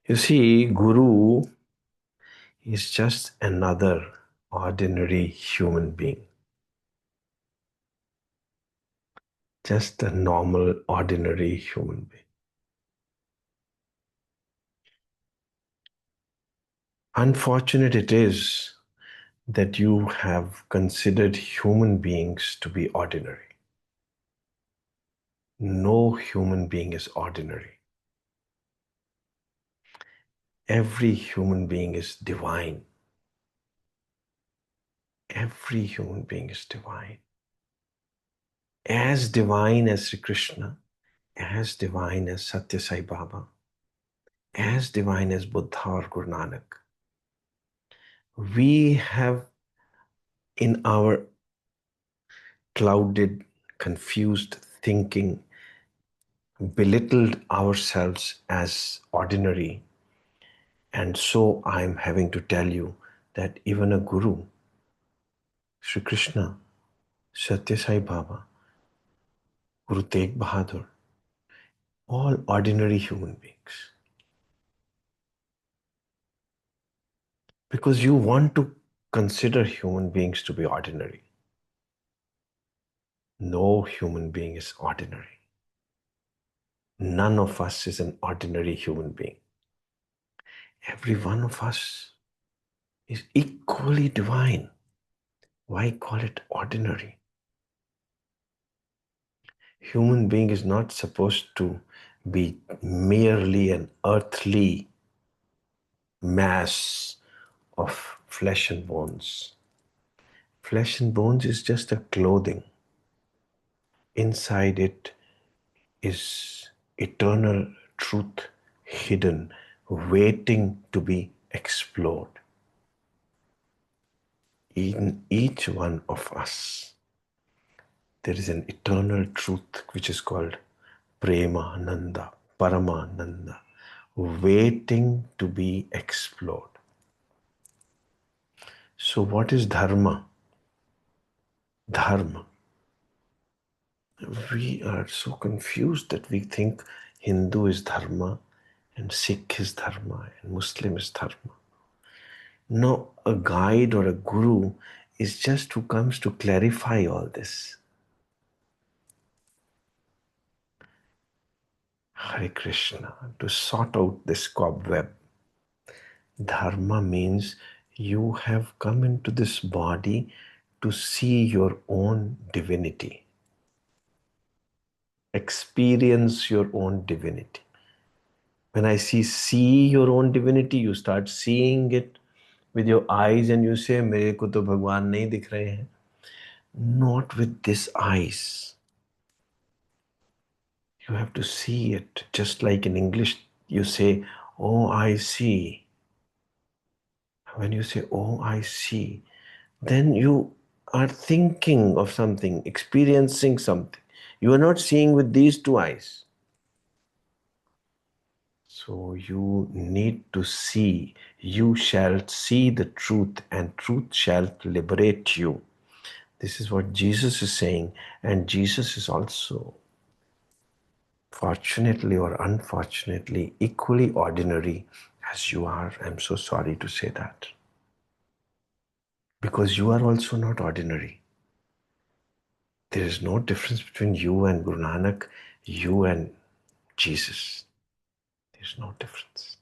You see, Guru is just another ordinary human being, just a normal, ordinary human being. Unfortunate it is that you have considered human beings to be ordinary. No human being is ordinary. Every human being is divine. Every human being is divine. As divine as Sri Krishna, as divine as Satya Sai Baba, as divine as Buddha or Guru Nanak. We have, in our clouded, confused thinking, belittled ourselves as ordinary. And so I'm having to tell you that even a Guru, Sri Krishna, Satya Sai Baba, Guru Tegh Bahadur, all ordinary human beings. Because you want to consider human beings to be ordinary. No human being is ordinary. None of us is an ordinary human being. Every one of us is equally divine. Why call it ordinary? Human being is not supposed to be merely an earthly mass of flesh and bones. Flesh and bones is just a clothing. Inside it is eternal truth hidden, waiting to be explored. In each one of us, there is an eternal truth which is called Premananda, Paramananda, waiting to be explored. So, what is dharma? Dharma. We are so confused that we think Hindu is dharma and Sikh is dharma and Muslim is dharma. No, a guide or a guru is just who comes to clarify all this. Hare Krishna, to sort out this cobweb. Dharma means you have come into this body to see your own divinity, experience your own divinity. When I see your own divinity, you start seeing it with your eyes and you say, मेरे को तो भगवान नहीं दिख रहे हैं. Not with these eyes. You have to see it. Just like in English, you say, oh, I see. When you say, oh, I see, then you are thinking of something, experiencing something. You are not seeing with these two eyes. So you need to see. You shall see the truth, and truth shall liberate you. This is what Jesus is saying, and Jesus is also, fortunately or unfortunately, equally ordinary as you are. I'm so sorry to say that. Because you are also not ordinary. There is no difference between you and Guru Nanak, you and Jesus. There's no difference.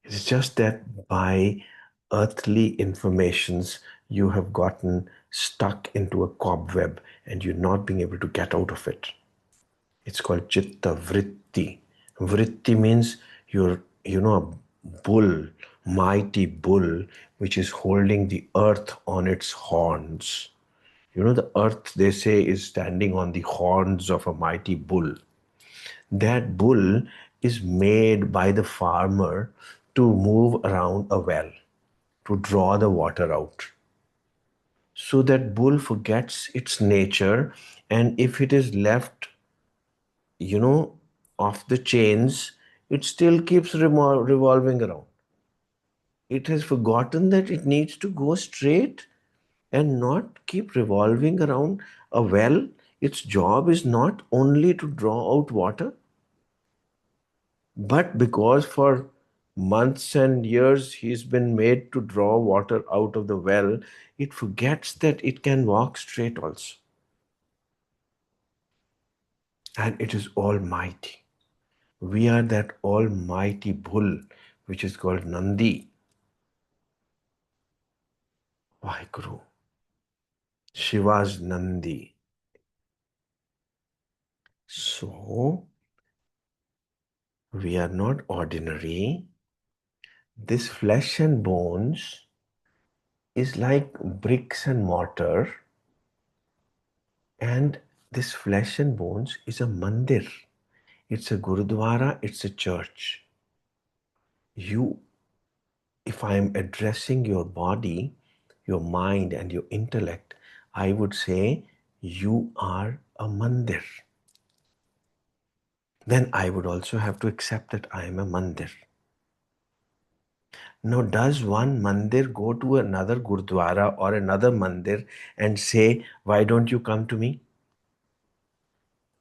It's just that by earthly informations, you have gotten stuck into a cobweb and you're not being able to get out of it. It's called chitta vritti. Vritti means a bull, mighty bull, which is holding the earth on its horns. The earth, they say, is standing on the horns of a mighty bull. That bull is made by the farmer to move around a well, to draw the water out. So that bull forgets its nature, and if it is left, off the chains, it still keeps revolving around. It has forgotten that it needs to go straight and not keep revolving around a well. Its job is not only to draw out water. But because for months and years he's been made to draw water out of the well, it forgets that it can walk straight also. And it is almighty. We are that almighty bull, which is called Nandi. Vaheguru. Shiva's Nandi. So, we are not ordinary. This flesh and bones is like bricks and mortar, and this flesh and bones is a mandir. It's a gurudwara, it's a church. You, if I am addressing your body, your mind, and your intellect, I would say you are a mandir. Then I would also have to accept that I am a mandir. Now, does one mandir go to another gurdwara or another mandir and say, why don't you come to me?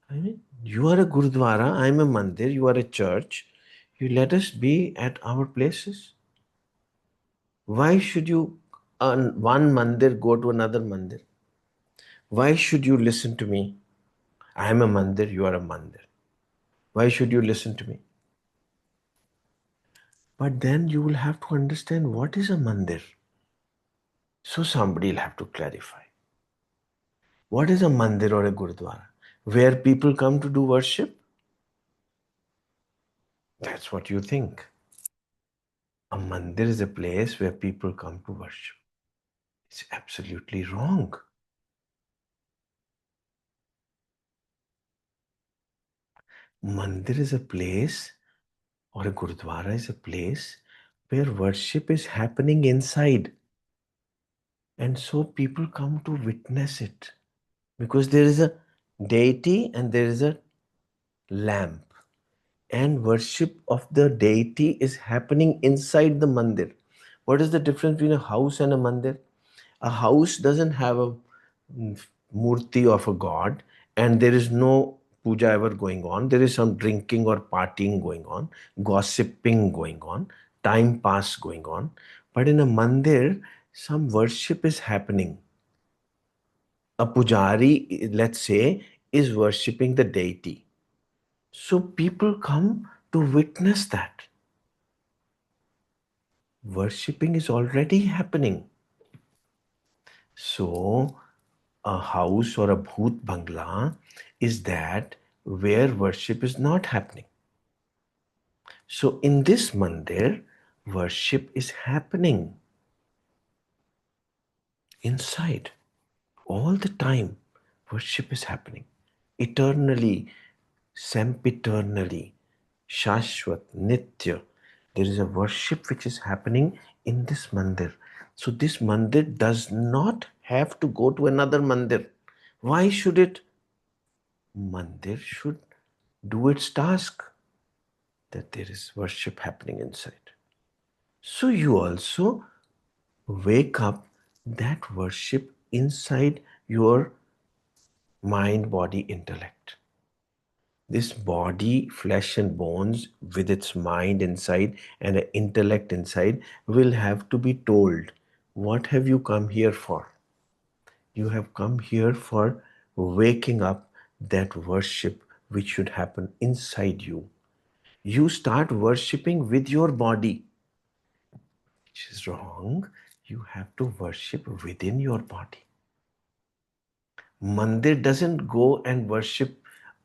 I mean, you are a gurdwara, I am a mandir, you are a church. You let us be at our places. Why should you, one mandir, go to another mandir? Why should you listen to me? I am a mandir, you are a mandir. Why should you listen to me? But then you will have to understand what is a mandir. So somebody will have to clarify. What is a mandir or a gurdwara? Where people come to do worship? That's what you think. A mandir is a place where people come to worship. It's absolutely wrong. Mandir is a place, or a gurdwara is a place where worship is happening inside. And so people come to witness it because there is a deity and there is a lamp. And worship of the deity is happening inside the mandir. What is the difference between a house and a mandir? A house doesn't have a murti of a god, and there is no puja ever going on. There is some drinking or partying going on, gossiping going on, time pass going on. But in a mandir, some worship is happening. A pujari, let's say, is worshipping the deity. So people come to witness that. Worshipping is already happening. So a house or a bhoot bangla is that where worship is not happening. So in this mandir, worship is happening inside all the time. Worship is happening eternally, sempiternally, shashwat, nitya. There is a worship which is happening in this mandir. So this mandir does not have to go to another mandir. Why should it? Mandir should do its task, that there is worship happening inside. So you also wake up that worship inside your mind, body, intellect. This body, flesh, and bones, with its mind inside and an intellect inside, will have to be told, what have you come here for? You have come here for waking up that worship which should happen inside you. You start worshipping with your body, which is wrong. You have to worship within your body. Mandir doesn't go and worship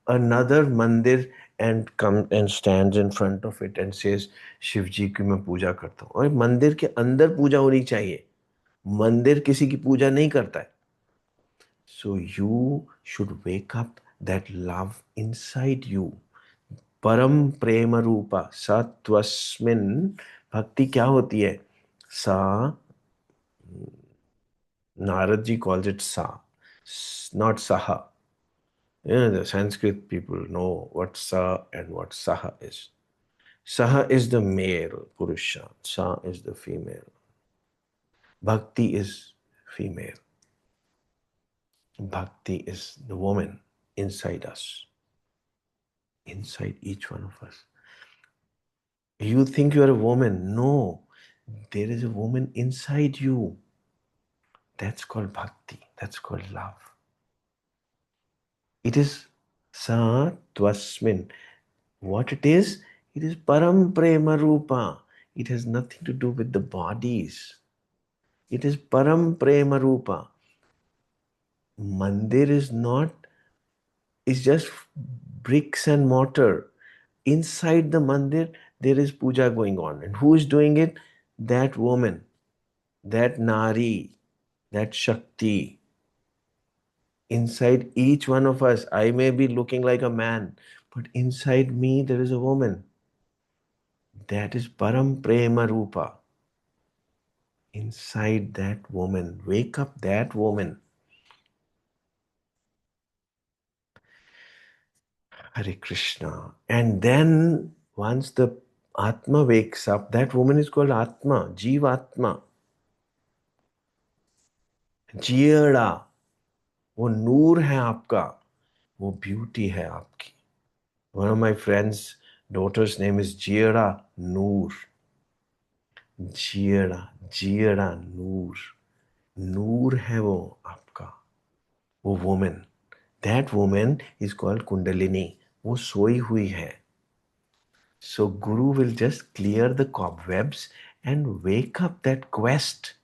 another mandir and come and stands in front of it and says, Shiv जी की मैं पूजा करता हूँ. और मंदिर के अंदर पूजा होनी चाहिए. मंदिर किसी की पूजा नहीं करता है. So you should wake up that love inside you. परम प्रेम रूपा सत्वस्मिन. भक्ति क्या होती है? सा. Narad ji calls it sa, not saha. The Sanskrit people know what sa and what saha is. Saha is the male, Purusha. Sa is the female. Bhakti is female. Bhakti is the woman inside us, inside each one of us. You think you are a woman. No, there is a woman inside you. That's called bhakti. That's called love. It is sa tvasmin. What it is param prema rupa. It has nothing to do with the bodies. It is param prema rupa. Mandir is just bricks and mortar. Inside the mandir, there is puja going on. And who is doing it? That woman, that nari, that shakti. Inside each one of us, I may be looking like a man, but inside me, there is a woman. That is param prema rupa. Inside that woman, wake up that woman. Hare Krishna. And then once the Atma wakes up, that woman is called Atma, Jivatma. जियड़ा वो नूर है आपका वो beauty है आपकी one of my friends daughter's name is जियड़ा नूर जियड़ा जियड़ा नूर नूर है वो आपका वो woman that woman is called kundalini वो सोई हुई है so guru will just clear the cobwebs and wake up that quest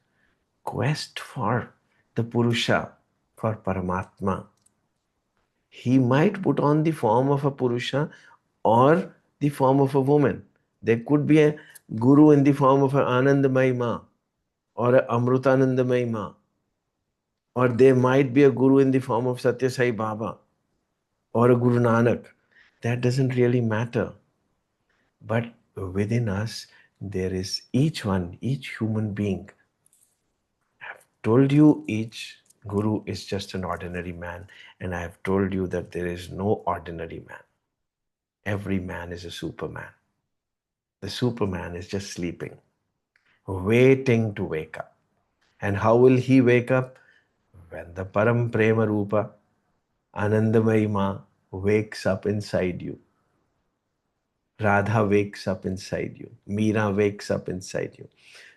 for the purusha for paramatma. He might put on the form of a Purusha or the form of a woman. There could be a Guru in the form of an Anandamayi Ma or an Amrutanandamayi Ma. Or there might be a Guru in the form of Satya Sai Baba or a Guru Nanak. That doesn't really matter. But within us, there is each one, each human being. I've told you each Guru is just an ordinary man, and I have told you that there is no ordinary man. Every man is a superman. The superman is just sleeping, waiting to wake up. And how will he wake up? When the Param Prema Rupa, Anandamayi Ma, wakes up inside you. Radha wakes up inside you. Meera wakes up inside you.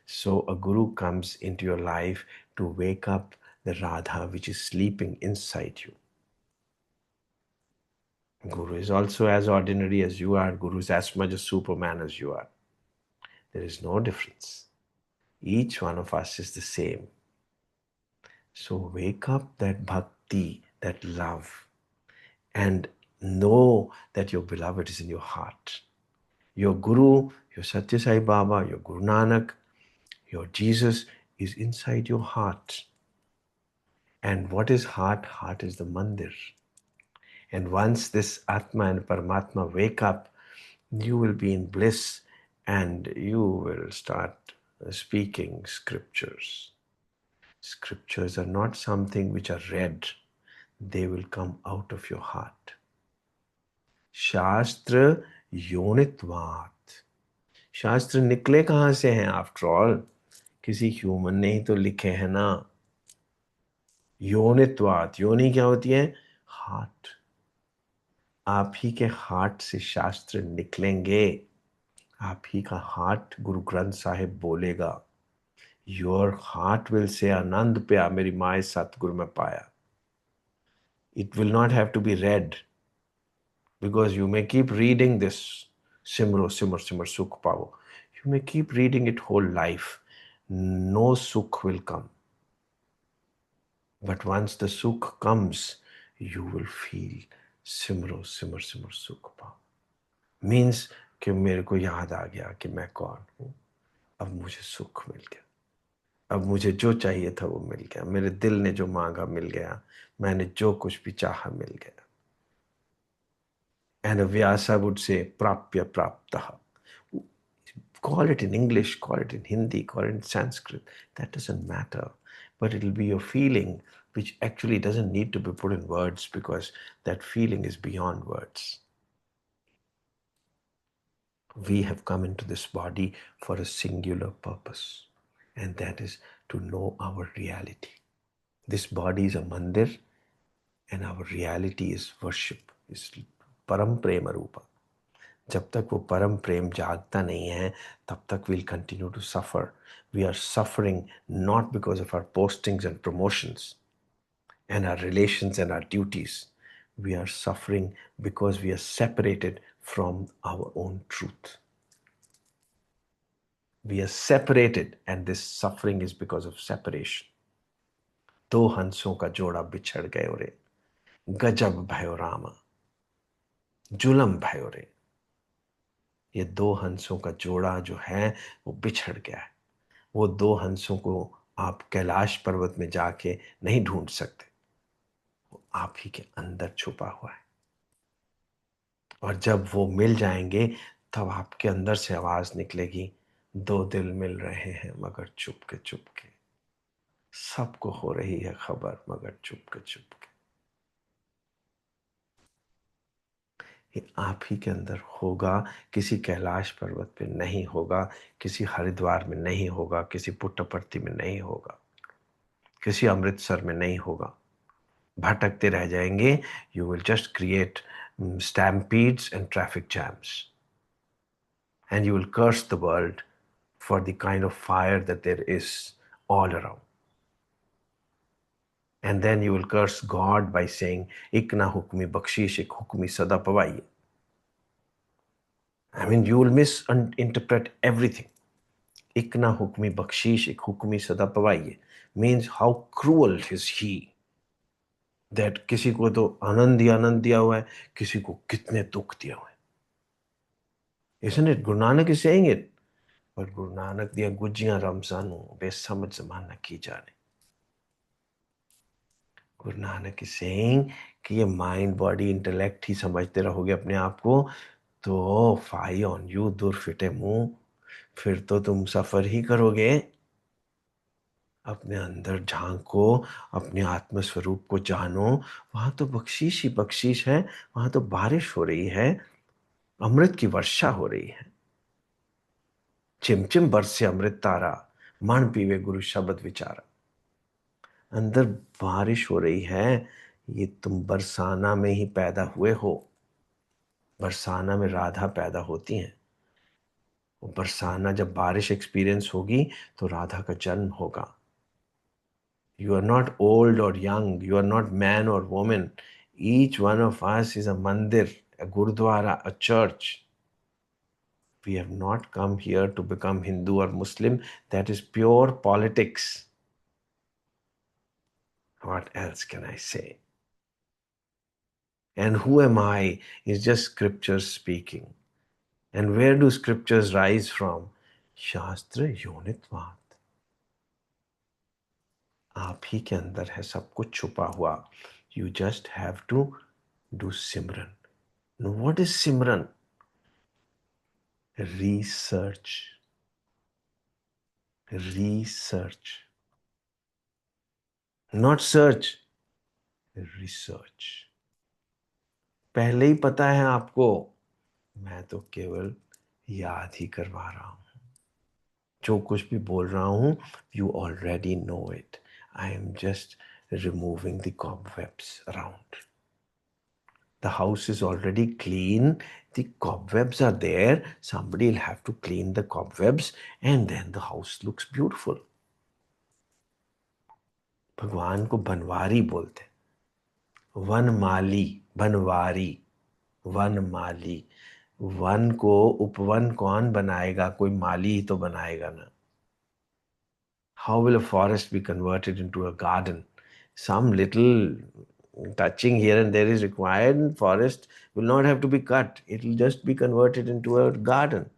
So a guru comes into your life to wake up the Radha which is sleeping inside you. Guru is also as ordinary as you are. Guru is as much a superman as you are. There is no difference. Each one of us is the same. So wake up that bhakti, that love, and know that your beloved is in your heart. Your Guru, your Satya Sai Baba, your Guru Nanak, your Jesus is inside your heart. And what is heart? Heart is the mandir. And once this Atma and Paramatma wake up, you will be in bliss and you will start speaking scriptures. Scriptures are not something which are read, they will come out of your heart. शास्त्र योनित्वात् शास्त्र निकले कहाँ से हैं after all किसी human ने ही तो लिखे हैं ना योनित्वात् योनि क्या होती है हार्ट आप ही के हार्ट से शास्त्र निकलेंगे आप ही का हार्ट गुरु ग्रंथ साहिब बोलेगा योर हार्ट विल से आनंद पे मेरी माए सतगुरु में पाया it will not have to be read because you may keep reading this simro simmer simmer sukh pavo you may keep reading it whole life no sukh will come but once the sukh comes you will feel simro simmer simmer sukh pavo means कि मेरे को याद आ गया कि मैं कौन हूँ अब मुझे सुख मिल गया अब मुझे जो चाहिए था वो मिल गया मेरे दिल ने जो मांगा मिल गया मैंने जो कुछ भी चाहा मिल गया and a Vyasa would say prapya praptaha. Call it in English, call it in Hindi, call it in Sanskrit. That doesn't matter. But it'll be your feeling, which actually doesn't need to be put in words because that feeling is beyond words. We have come into this body for a singular purpose, and that is to know our reality. This body is a mandir, and our reality is worship, is param prema rupa. जब तक वो परम प्रेम जागता नहीं है, तब तक we'll continue to suffer. We are suffering not because of our postings and promotions and our relations and our duties. We are suffering because we are separated from our own truth. We are separated, and this suffering is because of separation. दो हंसों का जोड़ा बिछड़ गए रे, गजब भयो रामा, जुलम भयो रे. ये दो हंसों का जोड़ा जो है वो बिछड़ गया है. वो दो हंसों को आप कैलाश पर्वत में जाके नहीं ढूंढ सकते, वो आप ही के अंदर छुपा हुआ है. और जब वो मिल जाएंगे, तब आपके अंदर से आवाज निकलेगी, दो दिल मिल रहे हैं मगर चुपके चुपके, सबको हो रही है खबर मगर चुपके चुपके. ये आप ही के अंदर होगा, किसी कैलाश पर्वत पे नहीं होगा, किसी हरिद्वार में नहीं होगा, किसी पुट्टपर्ती में नहीं होगा, किसी अमृतसर में नहीं होगा. भटकते रह जाएंगे. You will just create stampedes and traffic jams, and you will curse the world for the kind of fire that there is all around. And then you will curse God by saying, "Ik na hukmi bakshish, ik hukmi sada pawaiye." I mean, you will misinterpret everything. "Ik na hukmi bakshish, ik hukmi sada pawaiye" means how cruel is he that किसी को तो आनंद दिया हुआ है, किसी को कितने दुख दिया हुआ है. Isn't it? Guru Nanak is saying it. But Guru Nanak दिया गुजियां रमजानू बेसमझ जमाना की जाने. गुरु नानक is saying कि ये माइंड बॉडी इंटेलेक्ट ही समझते रहोगे अपने आप को, तो फाई ऑन यू, दूर फिटे मुंह, फिर तो तुम सफर ही करोगे. अपने अंदर झांको, अपने आत्म स्वरूप को जानो. वहां तो बख्शीश ही बख्शीश है, वहां तो बारिश हो रही है, अमृत की वर्षा हो रही है. चिमचिम बरसे अमृत तारा, मन पीवे गुरु शब्द विचारा. अंदर बारिश हो रही है. ये तुम बरसाना में ही पैदा हुए हो. बरसाना में राधा पैदा होती हैं. वो बरसाना जब बारिश एक्सपीरियंस होगी तो राधा का जन्म होगा. You are not old or young. You are not man or woman. Each one of us is a mandir, a gurdwara, a church. We have not come here to become Hindu or Muslim. That is pure politics. What else can I say? And who am I is just scriptures speaking. And where do scriptures rise from? शास्त्र योनित्वात्. आप ही के अंदर है सब कुछ छुपा हुआ. You just have to do Simran. Now, what is Simran? Research. Research. Not search. Research. पहले ही पता है आपको, मैं तो केवल याद ही करवा रहा हूं. जो कुछ भी बोल रहा हूं, you already know it. I am just removing the cobwebs around. The house is already clean. The cobwebs are there. Somebody will have to clean the cobwebs, and then the house looks beautiful. भगवान को बनवारी बोलते हैं. वनमाली, बनवारी, वनमाली. One को उपवन कौन बनाएगा? कोई माली ही तो बनाएगा ना. How will a forest be converted into a garden? Some little touching here and there is required, and forest will not have to be cut. It will just be converted into a garden.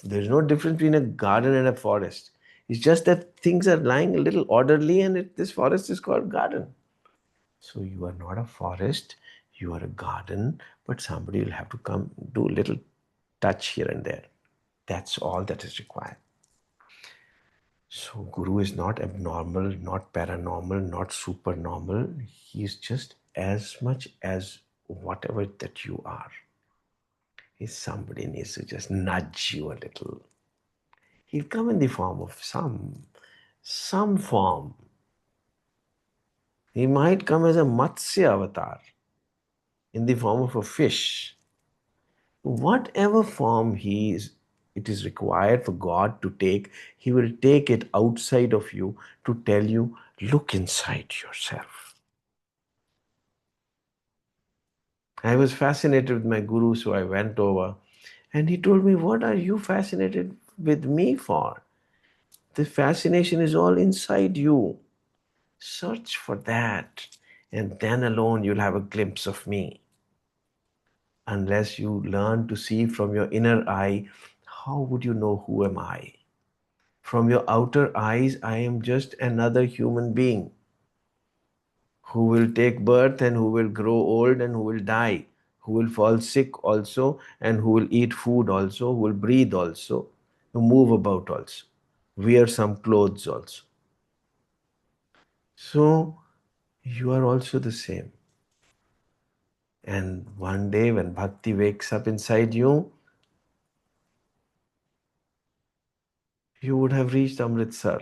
There is no difference between a garden and a forest. It's just that things are lying a little orderly, and this forest is called garden. So you are not a forest, you are a garden, but somebody will have to come do a little touch here and there. That's all that is required. So Guru is not abnormal, not paranormal, not supernormal. He is just as much as whatever that you are. If somebody needs to just nudge you a little, he'll come in the form of some form. He might come as a Matsya avatar in the form of a fish. Whatever form he is, it is required for God to take, he will take it outside of you to tell you, look inside yourself. I was fascinated with my guru, so I went over and he told me, what are you fascinated with me for? The fascination is all inside you. Search for that, and then alone you'll have a glimpse of me. Unless you learn to see from your inner eye, how would you know who am I? From your outer eyes, I am just another human being who will take birth and who will grow old and who will die, who will fall sick also, and who will eat food also, who will breathe also, who move about also, wear some clothes also. So you are also the same. And one day when bhakti wakes up inside you, you would have reached Amritsar.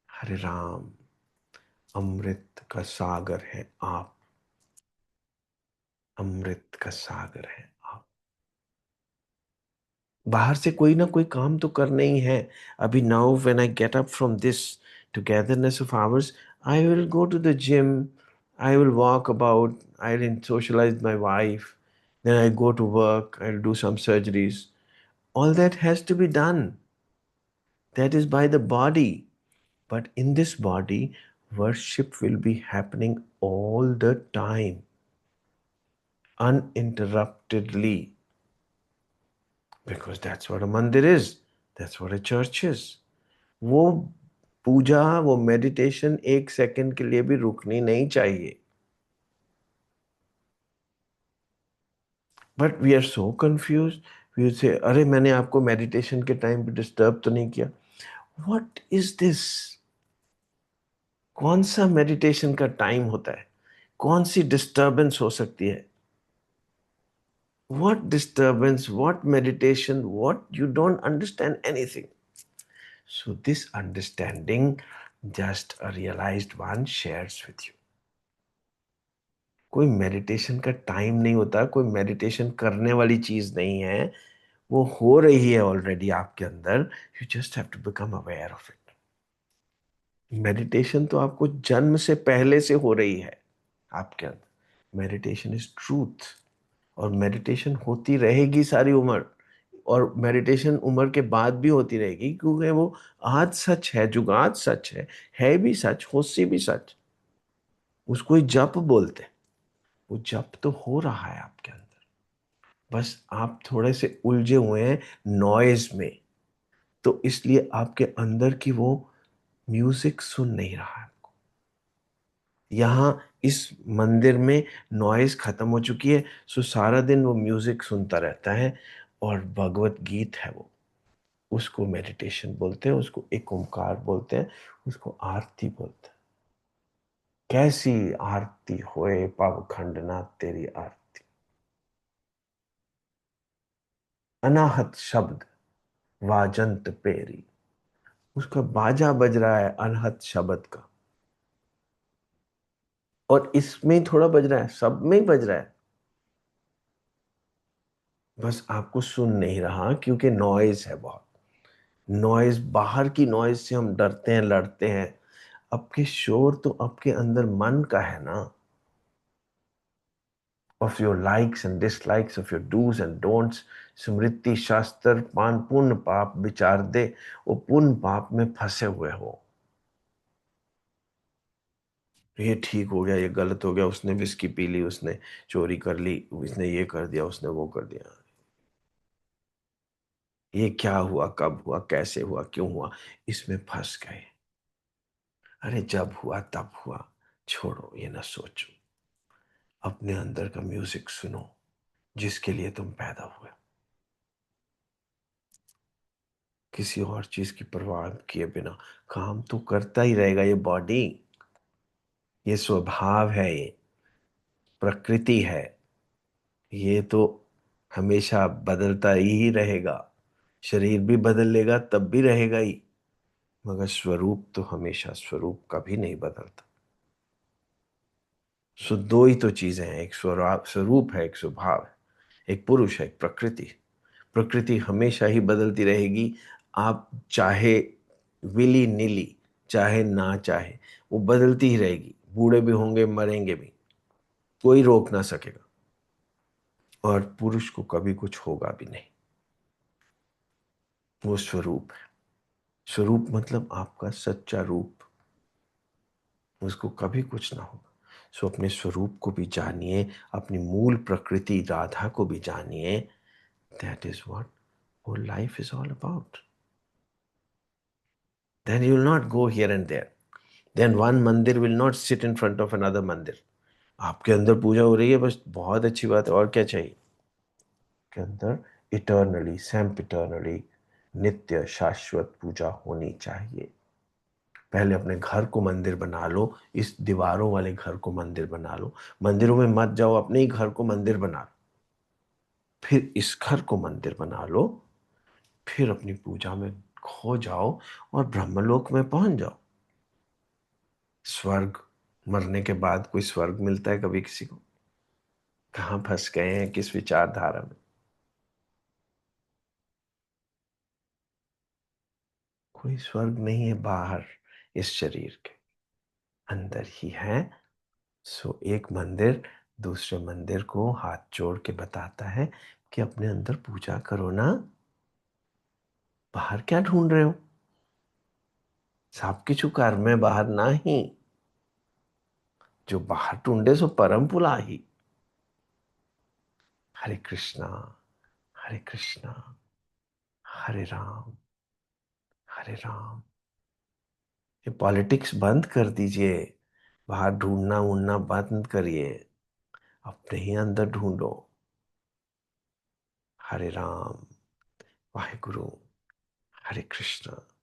Hare Ram, अमृत का सागर है आप, अमृत का सागर है आप। बाहर से कोई ना कोई काम तो करना ही है। अभी now when I get up from this togetherness of ours, I will go to the gym, I will walk about, I'll socialize with my wife, then I go to work, I'll do some surgeries. All that has to be done. That is by the body. But in this body, worship will be happening all the time, uninterruptedly. Because that's what a mandir is. That's what a church is. वो पूजा, वो meditation एक second के लिए भी रुकनी नहीं चाहिए. But we are so confuse. We say अरे मैंने आपको मेडिटेशन के टाइम पे डिस्टर्ब तो नहीं किया. What is this? कौन सा मेडिटेशन का टाइम होता है? कौन सी डिस्टर्बेंस हो सकती है? What disturbance, what meditation, what you don't understand anything. So this understanding, just a realized one shares with you. कोई मेडिटेशन का टाइम नहीं होता, कोई मेडिटेशन करने वाली चीज नहीं है, वो हो रही है ऑलरेडी आपके अंदर. You just have to become aware of it. Meditation तो आपको जन्म से पहले से हो रही है आपके अंदर. Meditation is truth. और मेडिटेशन होती रहेगी सारी उम्र. और मेडिटेशन उम्र के बाद भी होती रहेगी, क्योंकि वो आज सच है, जुगाद सच है भी सच, होशी भी सच. उसको ही जप बोलते हैं. वो जप तो हो रहा है आपके अंदर. बस आप थोड़े से उलझे हुए हैं नॉइज में, तो इसलिए आपके अंदर की वो म्यूजिक सुन नहीं रहा है. यहाँ इस मंदिर में नॉइज खत्म हो चुकी है, सो सारा दिन वो म्यूजिक सुनता रहता है. और भगवत गीत है वो, उसको मेडिटेशन बोलते हैं, उसको एक ओंकार बोलते हैं, उसको आरती बोलते हैं. कैसी आरती होए पावखंडना तेरी आरती. अनाहत शब्द वाजंत पेरी. उसका बाजा बज रहा है अनहत शब्द का. और इसमें ही थोड़ा बज रहा है, सब में ही बज रहा है. बस आपको सुन नहीं रहा, क्योंकि नॉइज है बहुत. नॉइज, बाहर की नॉइज से हम डरते हैं, लड़ते हैं. आपके शोर तो आपके अंदर मन का है ना. Of your likes and dislikes, of your do's and don'ts. स्मृति शास्त्र पान पुण्य पाप विचार दे. वो पुण्य पाप में फंसे हुए हो. ये ठीक हो गया, ये गलत हो गया, उसने विस्की पी ली, उसने चोरी कर ली, उसने ये कर दिया, उसने वो कर दिया. ये क्या हुआ, कब हुआ, कैसे हुआ, क्यों हुआ, इसमें फंस गए. अरे जब हुआ तब हुआ, छोड़ो, ये ना सोचो. अपने अंदर का म्यूजिक सुनो, जिसके लिए तुम पैदा हुए. किसी और चीज की परवाह किए बिना काम तो करता ही रहेगा ये बॉडी. ये स्वभाव है, ये प्रकृति है. ये तो हमेशा बदलता ही रहेगा. शरीर भी बदल लेगा तब भी रहेगा ही. मगर स्वरूप तो हमेशा स्वरूप कभी नहीं बदलता. सो दो ही तो चीजें हैं, एक स्वरूप है, एक स्वभाव है. एक पुरुष है, एक प्रकृति। प्रकृति हमेशा ही बदलती रहेगी। आप चाहे विली नीली, चाहे ना चाहे, वो बदलती ही रहेगी। बूढ़े भी होंगे, मरेंगे भी, कोई रोक ना सकेगा। और पुरुष को कभी कुछ होगा भी नहीं। वो स्वरूप है। स्वरूप मतलब आपका सच्चा रूप। उसको कभी कुछ ना होगा। सो अपने स्वरूप को भी जानिए, अपनी मूल प्रकृति राधा को भी जानिए। That is what whole life is all about. Then you will not go here and there. Then one mandir will not sit in front of another mandir. आपके अंदर पूजा हो रही है, बस बहुत अच्छी बात है, और क्या चाहिए। के अंदर इटर्नली, सेम्पिटर्नली, नित्य शाश्वत पूजा होनी चाहिए। पहले अपने घर को मंदिर बना लो। इस दीवारों वाले घर को मंदिर बना लो। मंदिरों में मत जाओ, अपने ही घर को मंदिर बना लो। फिर इस घर को मंदिर बना लो। फिर अपनी पूजा में खो जाओ और ब्रह्मलोक में पहुंच जाओ। स्वर्ग, मरने के बाद कोई स्वर्ग मिलता है कभी किसी को? कहाँ फंस गए हैं, किस विचारधारा में। कोई स्वर्ग नहीं है बाहर, इस शरीर के अंदर ही है। सो एक मंदिर दूसरे मंदिर को हाथ जोड़ के बताता है कि अपने अंदर पूजा करो ना। बाहर क्या ढूंढ रहे हो? सब किछु कर में बाहर ना ही। जो बाहर ढूंढे सो परम पुलाही। हरे कृष्णा, हरे कृष्णा, हरे राम, हरे राम। ये पॉलिटिक्स बंद कर दीजिए। बाहर ढूंढना ढूंढना बंद करिए। अपने ही अंदर ढूंढो। हरे राम, वाहे गुरु, हरे कृष्णा।